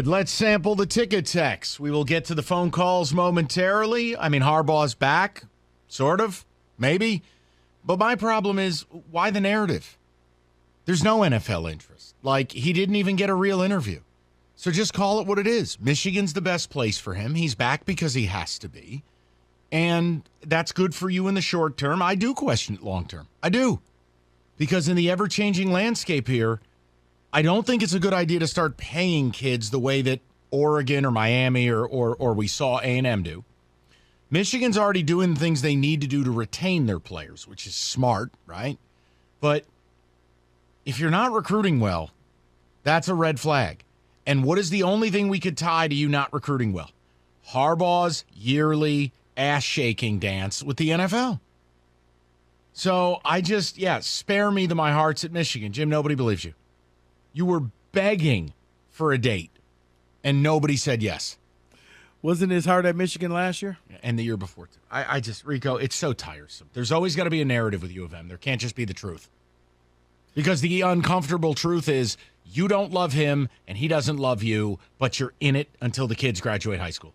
Let's sample the ticket text. We will get to the phone calls momentarily. I mean, Harbaugh's back, sort of, maybe. But my problem is, why the narrative? There's no NFL interest. Like, he didn't even get a real interview. So just call it what it is. Michigan's the best place for him. He's back because he has to be. And that's good for you in the short term. I do question it long term. I do. Because in the ever-changing landscape here, I don't think it's a good idea to start paying kids the way that Oregon or Miami or we saw A&M do. Michigan's already doing the things they need to do to retain their players, which is smart, right? But if you're not recruiting well, that's a red flag. And what is the only thing we could tie to you not recruiting well? Harbaugh's yearly ass-shaking dance with the NFL. So I just, spare me the my hearts at Michigan. Jim, nobody believes you. You were begging for a date, and nobody said yes. Wasn't his heart at Michigan last year? And the year before, too. I just, Rico, it's so tiresome. There's always got to be a narrative with U of M. There can't just be the truth. Because the uncomfortable truth is you don't love him, and he doesn't love you, but you're in it until the kids graduate high school.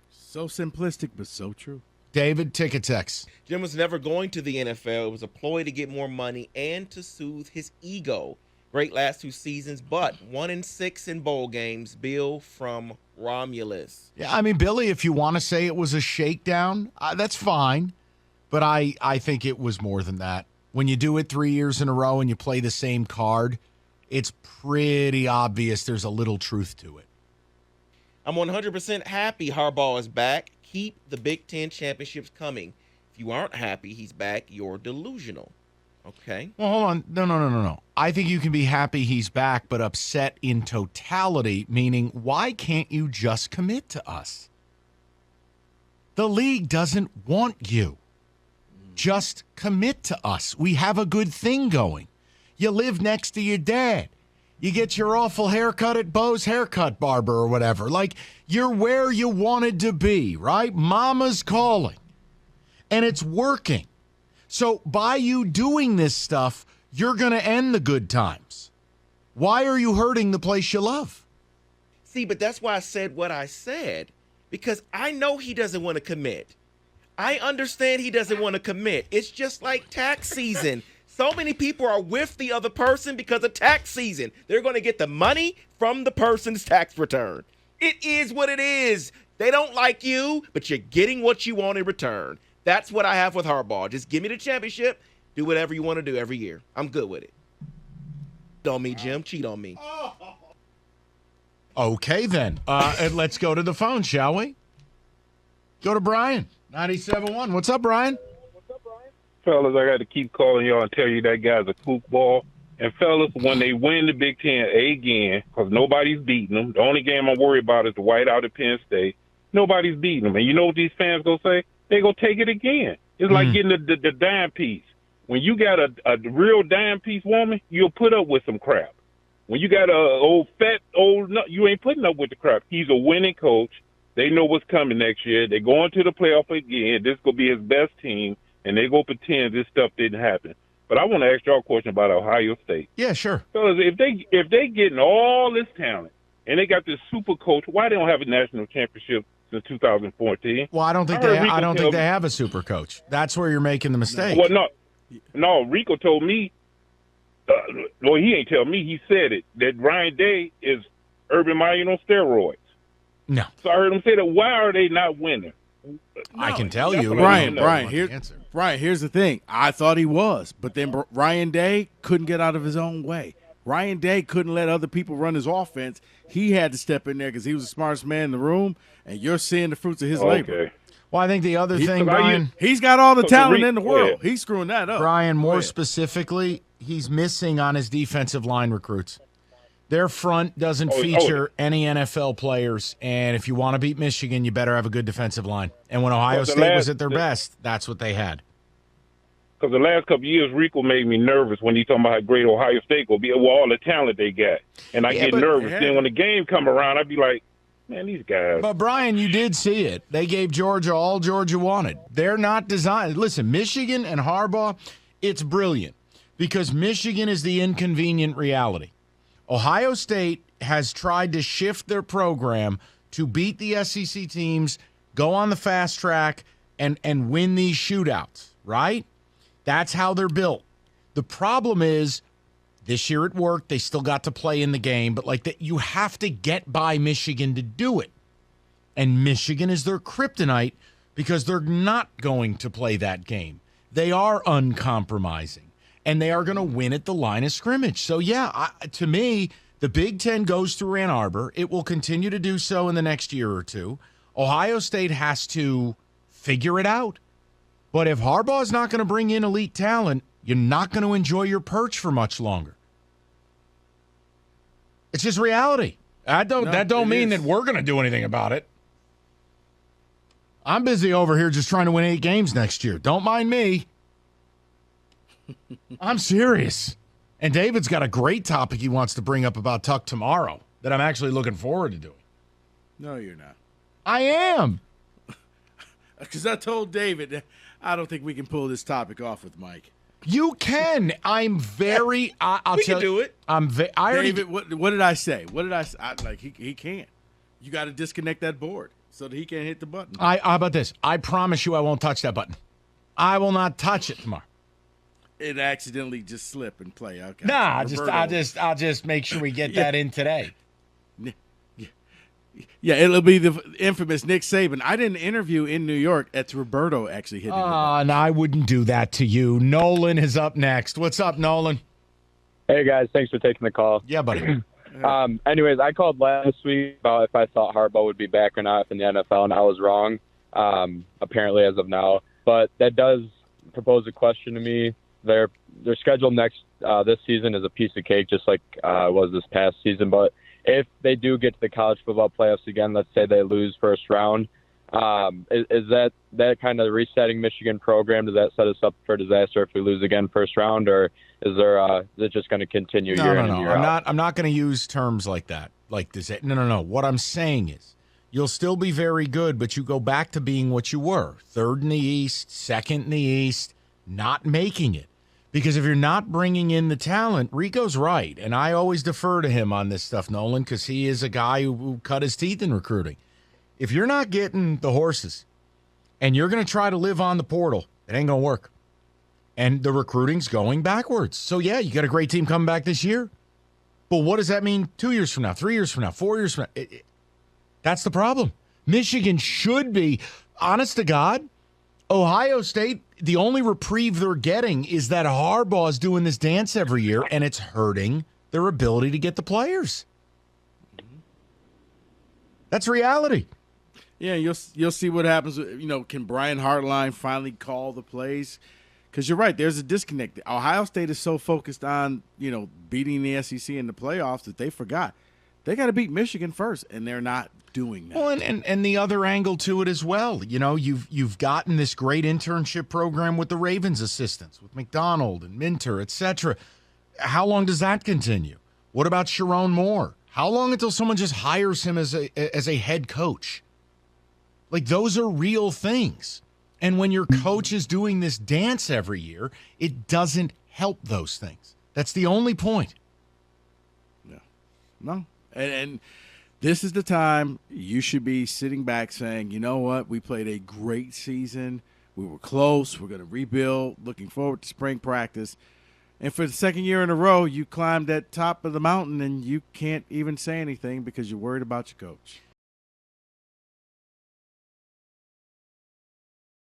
So simplistic, but so true. David, ticket text. Jim was never going to the NFL. It was a ploy to get more money and to soothe his ego. Great last 2 seasons, but 1-6 in bowl games. Bill from Romulus. Yeah, I mean, Billy, if you want to say it was a shakedown, that's fine. But I think it was more than that. When you do it 3 years in a row and you play the same card, it's pretty obvious there's a little truth to it. I'm 100% happy Harbaugh is back. Keep the Big Ten championships coming. If you aren't happy he's back, you're delusional. Okay. Well, hold on. No. I think you can be happy he's back, but upset in totality, meaning why can't you just commit to us? The league doesn't want you. Just commit to us. We have a good thing going. You live next to your dad. You get your awful haircut at Bo's Haircut Barber or whatever. Like, you're where you wanted to be, right? Mama's calling. And it's working. So by you doing this stuff, you're going to end the good times. Why are you hurting the place you love? See, but that's why I said what I said. Because I know he doesn't want to commit. I understand he doesn't want to commit. It's just like tax season. So many people are with the other person because of tax season. They're going to get the money from the person's tax return. It is what it is. They don't like you, but you're getting what you want in return. That's what I have with Harbaugh. Just give me the championship. Do whatever you want to do every year. I'm good with it. Cheat on me, Jim. Cheat on me. Okay, then. And let's go to the phone, shall we? Go to Brian, 97.1. What's up, Brian? Fellas, I got to keep calling y'all and tell you that guy's a kookball. And, fellas, when they win the Big Ten again, because nobody's beating them, the only game I'm worried about is the whiteout at Penn State. Nobody's beating them. And you know what these fans going to say? They going to take it again. It's like getting the dime piece. When you got a real dime piece woman, you'll put up with some crap. When you got you ain't putting up with the crap. He's a winning coach. They know what's coming next year. They're going to the playoff again. This going to be his best team, and they go pretend this stuff didn't happen. But I want to ask y'all a question about Ohio State. Yeah, sure. Fellas, if they getting all this talent and they got this super coach, why they don't have a national championship since 2014? Well, I don't think they have a super coach. That's where you're making the mistake. Well, no. Rico told me. Well, he ain't tell me. He said it that Ryan Day is Urban Meyer on steroids. No. So I heard him say that. Why are they not winning? I can tell you. Brian, here's the thing. I thought he was, but then Ryan Day couldn't get out of his own way. Ryan Day couldn't let other people run his offense. He had to step in there because he was the smartest man in the room, and you're seeing the fruits of his labor. Well, I think the other thing, Brian, he's got all the talent in the world. He's screwing that up. Brian, more specifically, he's missing on his defensive line recruits. Their front doesn't feature any NFL players, and if you want to beat Michigan, you better have a good defensive line. And when Ohio State was at their best, that's what they had. Because the last couple of years, Rico made me nervous when he talking about how great Ohio State will be with all the talent they got. And I get nervous. Then when the game come around, I'd be like, man, these guys. But, Brian, you did see it. They gave Georgia all Georgia wanted. They're not designed. Listen, Michigan and Harbaugh, it's brilliant because Michigan is the inconvenient reality. Ohio State has tried to shift their program to beat the SEC teams, go on the fast track, and win these shootouts, right? That's how they're built. The problem is, this year it worked. They still got to play in the game, but like that, you have to get by Michigan to do it. And Michigan is their kryptonite because they're not going to play that game. They are uncompromising, and they are going to win at the line of scrimmage. So, yeah, to me, the Big Ten goes through Ann Arbor. It will continue to do so in the next year or two. Ohio State has to figure it out. But if Harbaugh's not going to bring in elite talent, you're not going to enjoy your perch for much longer. It's just reality. That don't mean that we're going to do anything about it. I'm busy over here just trying to win 8 games next year. Don't mind me. I'm serious. And David's got a great topic he wants to bring up about Tuck tomorrow that I'm actually looking forward to doing. No, you're not. I am. Because I told David, I don't think we can pull this topic off with Mike. You can. I'm very. I'll We tell can do it. David, what did I say? What did I say? He can't. You got to disconnect that board so that he can't hit the button. How about this? I promise you I won't touch that button. I will not touch it tomorrow. It accidentally just slip and play. Okay. Nah, I'll just make sure we get that in today. Yeah, it'll be the infamous Nick Saban. I did an interview in New York. That's Roberto actually hitting the button. No, I wouldn't do that to you. Nolan is up next. What's up, Nolan? Hey, guys. Thanks for taking the call. Yeah, buddy. Anyways, I called last week about if I thought Harbaugh would be back or not in the NFL, and I was wrong, apparently as of now. But that does propose a question to me. Their schedule this season is a piece of cake, just like it was this past season. But if they do get to the college football playoffs again, let's say they lose first round, is that kind of resetting Michigan program? Does that set us up for disaster if we lose again first round, or is it just going to continue year in and year out? I'm not going to use terms like that. Like this. No. What I'm saying is, you'll still be very good, but you go back to being what you were: third in the East, second in the East, not making it. Because if you're not bringing in the talent, Rico's right, and I always defer to him on this stuff, Nolan, because he is a guy who cut his teeth in recruiting. If you're not getting the horses and you're going to try to live on the portal, it ain't going to work. And the recruiting's going backwards. So, yeah, you got a great team coming back this year. But what does that mean 2 years from now, 3 years from now, 4 years from now? That's the problem. Michigan should be, honest to God, Ohio State, the only reprieve they're getting is that Harbaugh is doing this dance every year, and it's hurting their ability to get the players. That's reality. Yeah, you'll see what happens. Can Brian Hartline finally call the plays? Because you're right, there's a disconnect. Ohio State is so focused on beating the SEC in the playoffs that they forgot they got to beat Michigan first, and they're not doing that. Well, and the other angle to it as well. You've gotten this great internship program with the Ravens assistants, with McDonald and Minter, etc. How long does that continue? What about Sharon Moore? How long until someone just hires him as a head coach? Like, those are real things. And when your coach is doing this dance every year, it doesn't help those things. That's the only point. No. And this is the time you should be sitting back saying, you know what, we played a great season. We were close. We're going to rebuild. Looking forward to spring practice. And for the second year in a row, you climbed that top of the mountain and you can't even say anything because you're worried about your coach.